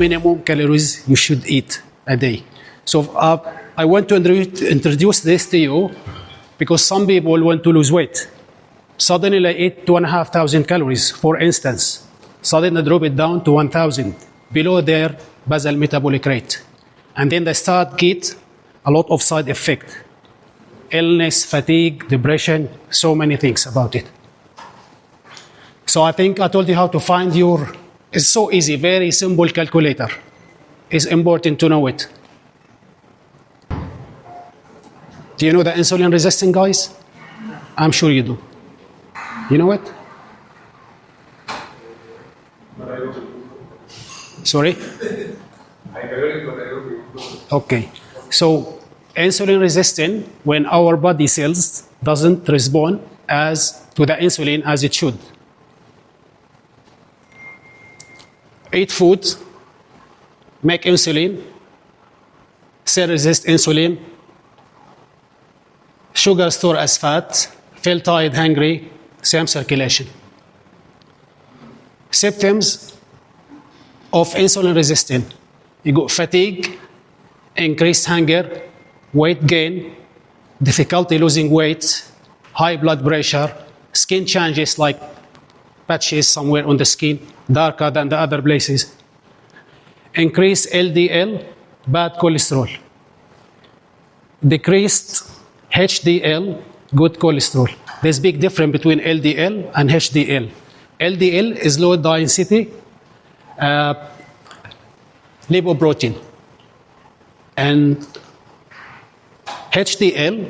minimum calories you should eat a day. So I want to introduce this to you because some people want to lose weight. Suddenly I eat 2,500 calories, for instance. Suddenly drop it down to 1,000, below their basal metabolic rate. And then they start get a lot of side effect. Illness, fatigue, depression, so many things about it. So I think I told you how to find your, it's so easy, very simple calculator. It's important to know it. Do you know the insulin resistant, guys? I'm sure you do. You know it? Sorry? Okay. So insulin resistant when our body cells doesn't respond as to the insulin as it should. Eat food, make insulin, cell resist insulin, sugar store as fat, feel tired, hungry, same circulation. Symptoms of insulin resistant: you got fatigue, increased hunger, weight gain, difficulty losing weight, high blood pressure, skin changes like patches somewhere on the skin, darker than the other places, increased LDL, bad cholesterol, decreased HDL, good cholesterol. There's a big difference between LDL and HDL. LDL is low density lipoprotein, and HDL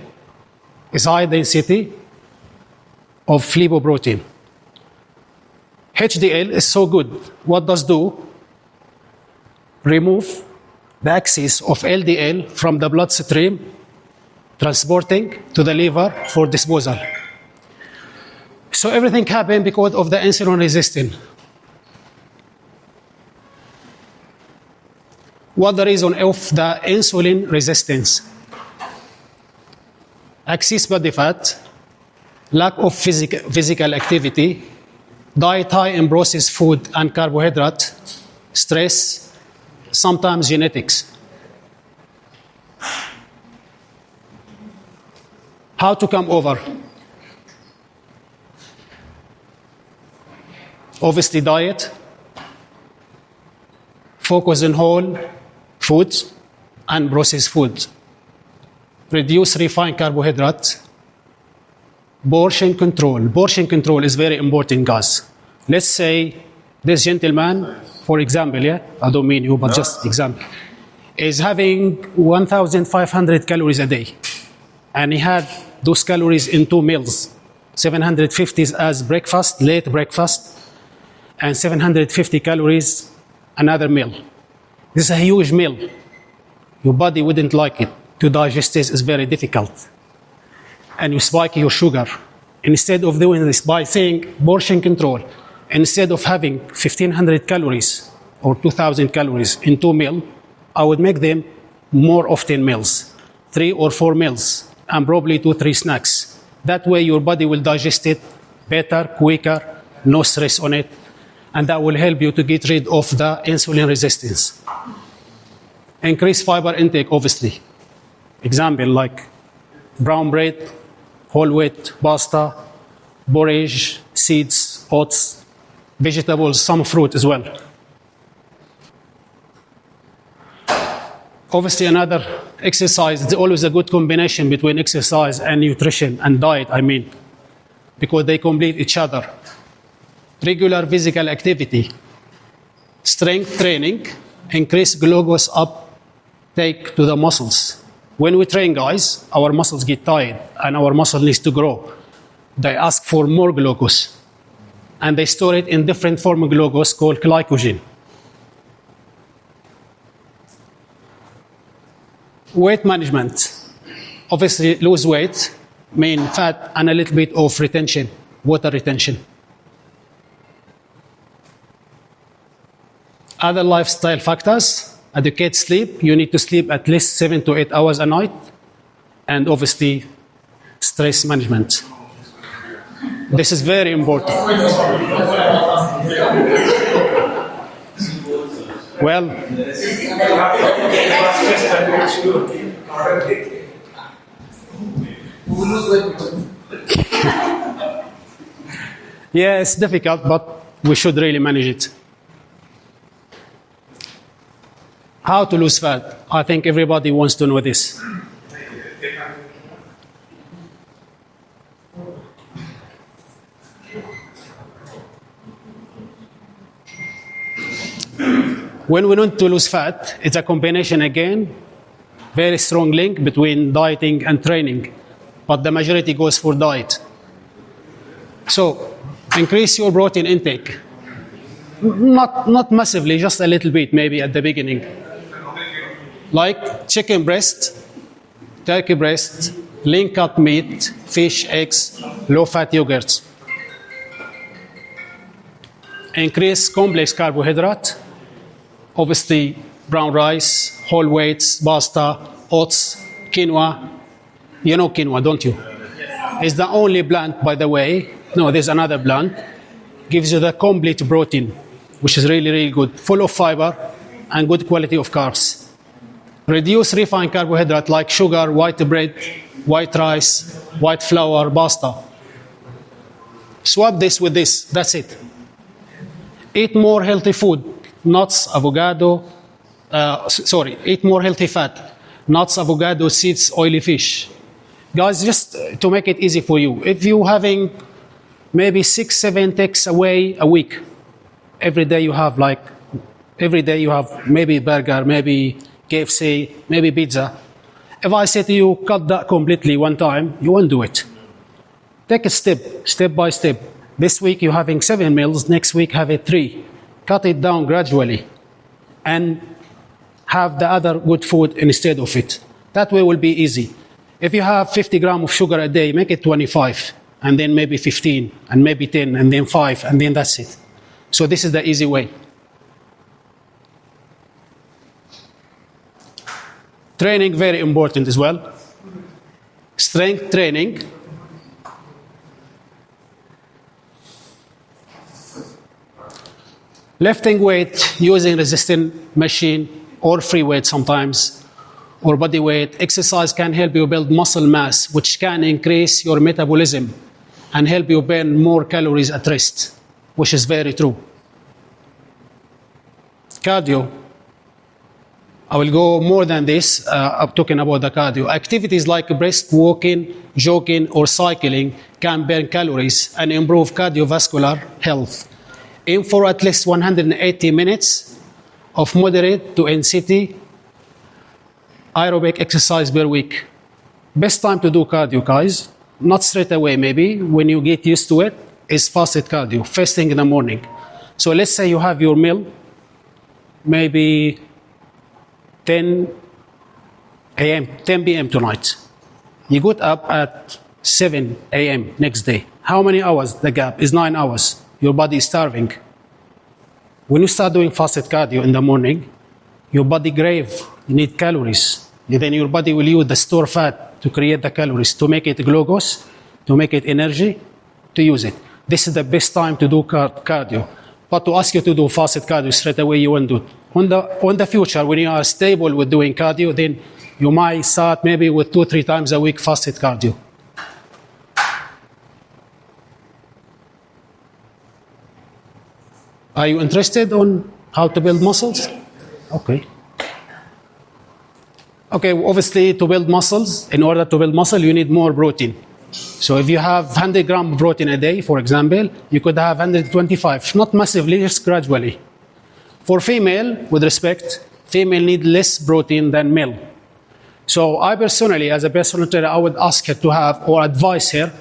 is high density of lipoprotein. HDL is so good. What does do? Remove the axis of LDL from the bloodstream, transporting to the liver for disposal. So everything happened because of the insulin resistance. What the reason of the insulin resistance? Excess body fat, lack of physical activity, diet high in processed food and carbohydrate, stress, sometimes genetics. How to come over? Obviously diet, focus on whole foods and processed foods. Reduce refined carbohydrates. Portion control. Portion control is very important, guys. Let's say this gentleman, for example, yeah, I don't mean you, but just example, is having 1,500 calories a day. And he had those calories in 2 meals. 750 as breakfast, late breakfast, and 750 calories another meal. This is a huge meal. Your body wouldn't like it. To digest this is very difficult. And you spike your sugar. Instead of doing this by saying portion control, instead of having 1,500 calories or 2,000 calories in 2 meals, I would make them more often meals, 3 or 4 meals, and probably 2-3 snacks. That way your body will digest it better, quicker, no stress on it, and that will help you to get rid of the insulin resistance. Increase fiber intake, obviously. Example like brown bread, whole wheat pasta, porridge, seeds, oats, vegetables, some fruit as well. Obviously another exercise, it's always a good combination between exercise and nutrition and diet, because they complete each other. Regular physical activity, strength training, increase glucose uptake to the muscles. When we train, guys, our muscles get tired and our muscle needs to grow. They ask for more glucose and they store it in different form of glucose called glycogen. Weight management. Obviously, lose weight, mean fat and a little bit of retention, water retention. Other lifestyle factors. Adequate sleep. You need to sleep at least 7 to 8 hours a night. And obviously, stress management. This is very important. Well, yeah, it's difficult, but we should really manage it. How to lose fat? I think everybody wants to know this. When we want to lose fat, it's a combination again, very strong link between dieting and training, but the majority goes for diet. So, increase your protein intake. Not massively, just a little bit, maybe at the beginning. Like chicken breast, turkey breast, lean cut meat, fish, eggs, low-fat yogurts. Increase complex carbohydrate, obviously brown rice, whole wheats, pasta, oats, quinoa. You know quinoa, don't you? It's the only plant, by the way. No, there's another plant. Gives you the complete protein, which is really, really good. Full of fiber and good quality of carbs. Reduce refined carbohydrate like sugar, white bread, white rice, white flour, pasta. Swap this with this, that's it. Eat more healthy food, nuts, avocado, eat more healthy fat, nuts, avocado, seeds, oily fish. Guys, just to make it easy for you, if you're having maybe 6-7 takeaways a week, every day you have maybe burger, maybe KFC, maybe pizza. If I say to you, cut that completely one time, you won't do it. Take a step by step. This week you're having 7 meals, next week have it 3. Cut it down gradually. And have the other good food instead of it. That way will be easy. If you have 50 grams of sugar a day, make it 25, and then maybe 15, and maybe 10, and then 5, and then that's it. So this is the easy way. Training, very important as well. Strength training. Lifting weight using resistant machine or free weight sometimes, or body weight. Exercise can help you build muscle mass, which can increase your metabolism and help you burn more calories at rest, which is very true. Cardio. I will go more than this. I'm talking about the cardio. Activities like brisk walking, jogging, or cycling can burn calories and improve cardiovascular health. Aim for at least 180 minutes of moderate to intensity aerobic exercise per week. Best time to do cardio, guys, not straight away maybe, when you get used to it, is fasted cardio, first thing in the morning. So let's say you have your meal, maybe 10 p.m. tonight. You got up at 7 a.m. next day. How many hours? The gap is 9 hours. Your body is starving. When you start doing fasted cardio in the morning, your body craves, you need calories. And then your body will use the stored fat to create the calories, to make it glucose, to make it energy, to use it. This is the best time to do cardio. But to ask you to do fasted cardio straight away, you won't do it. On the future, when you are stable with doing cardio, then you might start maybe with 2-3 times a week fasted cardio. Are you interested on how to build muscles? Okay. Okay, obviously to build muscles, in order to build muscle, you need more protein. So if you have 100 grams of protein a day, for example, you could have 125, not massively, just gradually. For female, with respect, female need less protein than male. So I personally, as a personal trainer, I would ask her to have, or advise her,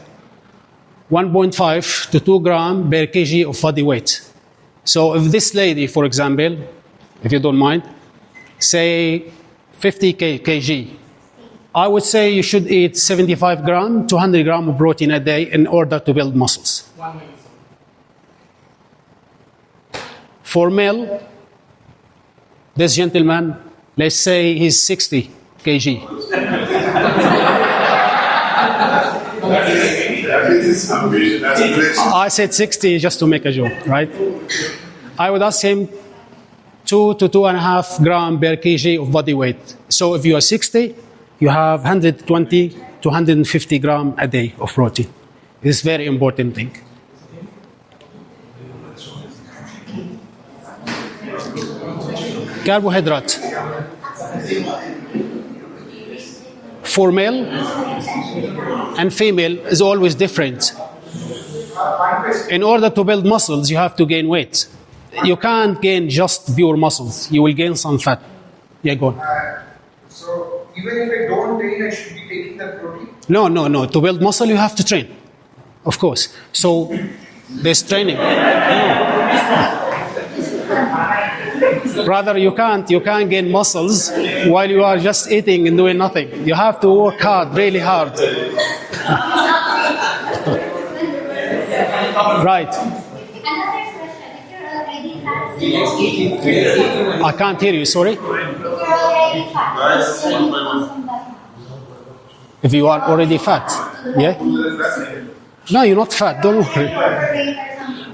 1.5 to 2 grams per kg of body weight. So if this lady, for example, if you don't mind, say 50 kg, I would say you should eat 75 grams to 100 grams of protein a day in order to build muscles. For male, this gentleman, let's say he's 60 kg. I said 60 just to make a joke, right? I would ask him 2 to 2.5 grams per kg of body weight. So if you are 60, you have 120 to 150 grams a day of protein. It's a very important thing. Carbohydrate. For male and female is always different. In order to build muscles, you have to gain weight. You can't gain just pure muscles. You will gain some fat. Yeah, go on. So even if I don't train, I should be taking that protein? No. To build muscle, you have to train. Of course. So there's training. No. Brother, you can't gain muscles while you are just eating and doing nothing. You have to work hard, really hard. Right. I can't hear you, sorry. If you are already fat, yeah? No, you're not fat, don't worry.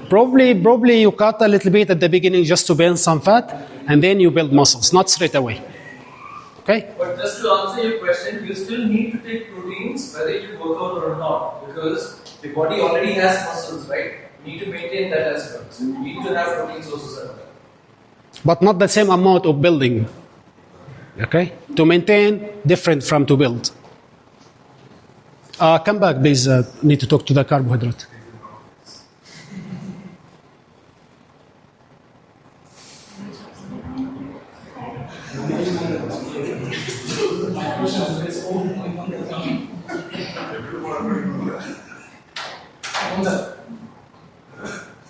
Probably you cut a little bit at the beginning just to burn some fat, and then you build muscles, not straight away. Okay? But just to answer your question, you still need to take proteins whether you work out or not, because the body already has muscles, right? You need to maintain that as well. So you need to have protein sources as well. But not the same amount of building. Okay? To maintain, different from to build. Come back, please. Need to talk to the carbohydrate.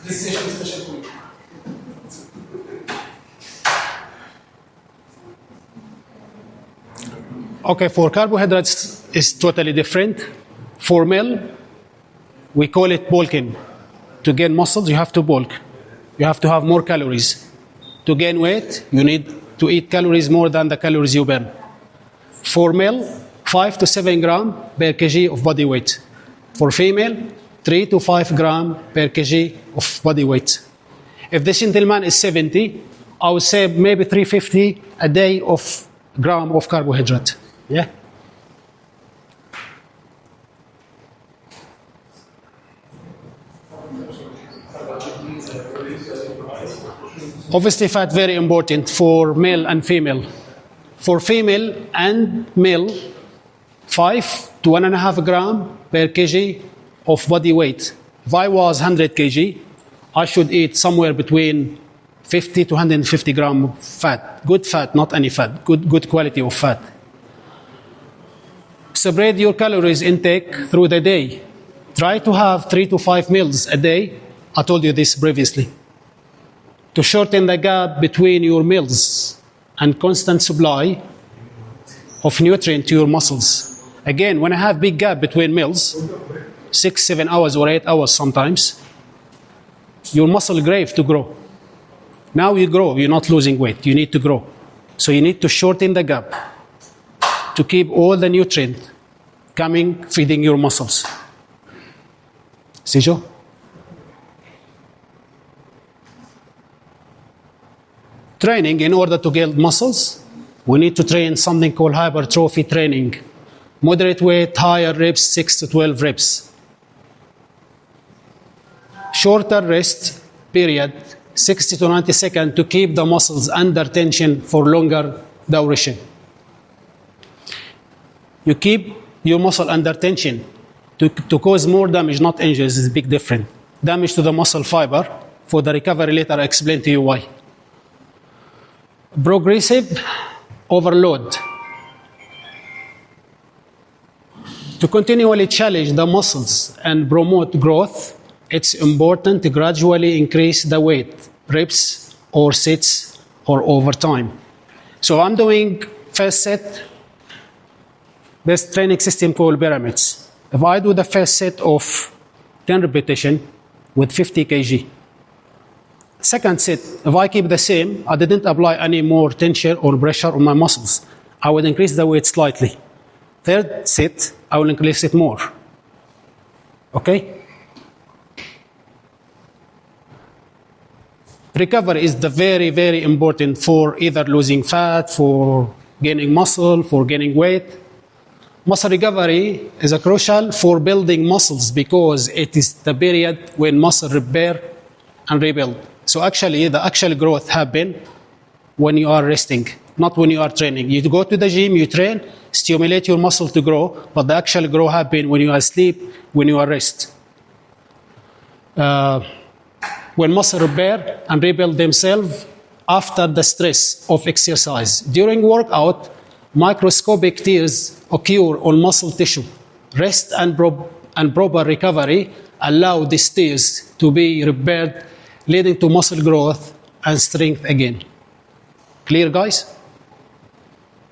This session is special for you. Okay, for carbohydrates, it's totally different. For meal, we call it bulking. To gain muscles, you have to bulk. You have to have more calories. To gain weight, you need to eat calories more than the calories you burn. For male, 5 to 7 gram per kg of body weight. For female, 3 to 5 gram per kg of body weight. If the gentleman is 70, I would say maybe 350 a day of gram of carbohydrate. Yeah. Obviously, fat very important for male and female. For female and male, 5 to 1.5 gram per kg of body weight. If I was 100 kg, I should eat somewhere between 50 to 150 gram of fat. Good fat, not any fat. Good quality of fat. Spread your calories intake through the day. Try to have 3 to 5 meals a day. I told you this previously. To shorten the gap between your meals and constant supply of nutrient to your muscles. Again, when I have big gap between meals, 6, 7 hours or 8 hours sometimes, your muscle crave to grow. Now you grow, you're not losing weight, you need to grow. So you need to shorten the gap to keep all the nutrient coming, feeding your muscles. See, Joe? Training, in order to build muscles, we need to train something called hypertrophy training. Moderate weight, higher reps, 6 to 12 reps. Shorter rest period, 60 to 90 seconds to keep the muscles under tension for longer duration. You keep your muscle under tension to cause more damage, not injuries, is a big difference. Damage to the muscle fiber. For the recovery later, I'll explain to you why. Progressive overload. To continually challenge the muscles and promote growth, it's important to gradually increase the weight, reps or sets or over time. So I'm doing first set, this training system called pyramids. If I do the first set of 10 repetition with 50 kg, second set, if I keep the same, I didn't apply any more tension or pressure on my muscles, I would increase the weight slightly. Third set, I will increase it more. Okay? Recovery is the very, very important for either losing fat, for gaining muscle, for gaining weight. Muscle recovery is crucial for building muscles because it is the period when muscle repair and rebuild. So actually, the actual growth happens when you are resting, not when you are training. You go to the gym, you train, stimulate your muscle to grow, but the actual growth happens when you are asleep, when you are rest. When muscle repair and rebuild themselves after the stress of exercise. During workout, microscopic tears occur on muscle tissue. Rest and proper recovery allow these tears to be repaired, leading to muscle growth and strength again. Clear, guys?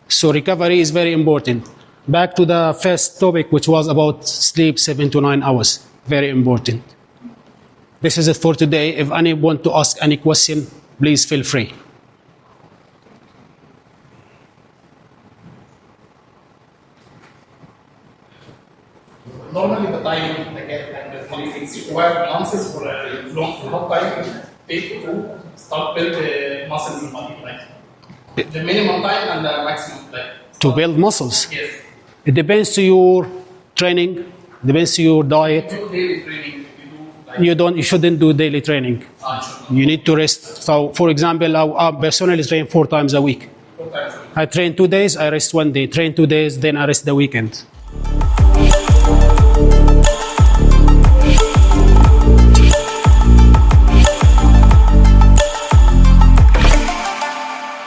So recovery is very important. Back to the first topic, which was about sleep, 7 to 9 hours. Very important. This is it for today. If anyone want to ask any question, please feel free. Normally the time I get and the qualities require months for a long time it take to start build the muscles in body, like the minimum time and the maximum time. To build muscles? Yes. It depends to your training, depends to your diet. You do daily training, you do like You shouldn't do daily training. You need to rest. So, for example, I personally train 4 times a week. 4 times a week. I train 2 days, I rest 1 day. Train 2 days, then I rest the weekend.